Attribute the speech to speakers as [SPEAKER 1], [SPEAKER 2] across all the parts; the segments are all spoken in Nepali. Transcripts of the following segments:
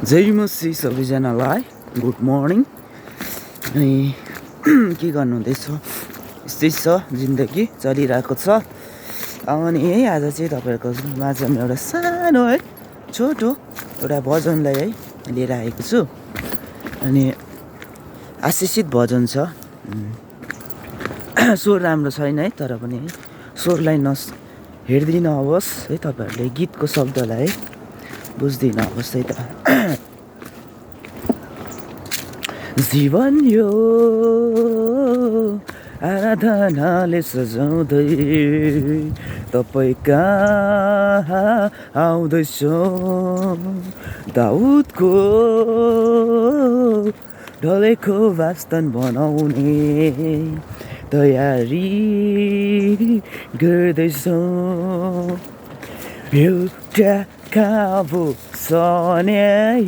[SPEAKER 1] जय मसी सबैजनालाई गुड मर्निङ। अनि के गर्नुहुँदैछ? यस्तै छ, जिन्दगी चलिरहेको छ। अनि आज चाहिँ तपाईँहरूको माझमा एउटा सानो है छोटो एउटा भजनलाई है लिएर आएको छु। अनि आशिषित भजन छ। स्वर राम्रो छैन है, तर पनि है स्वरलाई हेर्दिन होस् है, तपाईँहरूले गीतको शब्दलाई है बुझ्दिन होस् है त। जीवन यो आराधनाले सजाउँदै तपाईँ कहाँ आउँदैछौ। दाउदको ढलेको वास्तन बनाउने तयारी गर्दैछौ। एउटा काबो सन्याहीको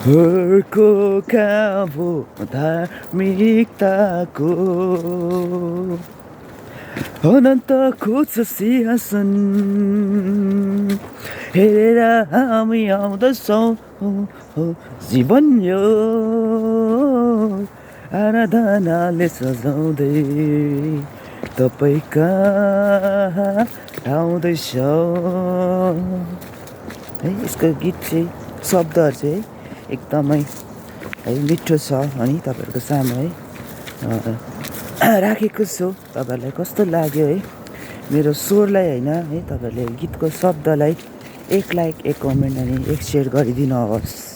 [SPEAKER 1] अर्को काबो धार्मिकताको अनन्तको छ सिंहासन हेरेर हामी आउँदछौँ। जीवन यो आराधनाले सजाउँदै तपाईँ कहाँ आउँदैछ है। यसको गीत चाहिँ शब्दहरू चाहिँ एकदमै है मिठो छ। अनि तपाईँहरूको सामु है राखेको छु। तपाईँहरूलाई कस्तो लाग्यो है मेरो स्वरलाई होइन है, तपाईँहरूले गीतको शब्दलाई एक लाइक, एक कमेन्ट अनि एक सेयर गरिदिनु होस्।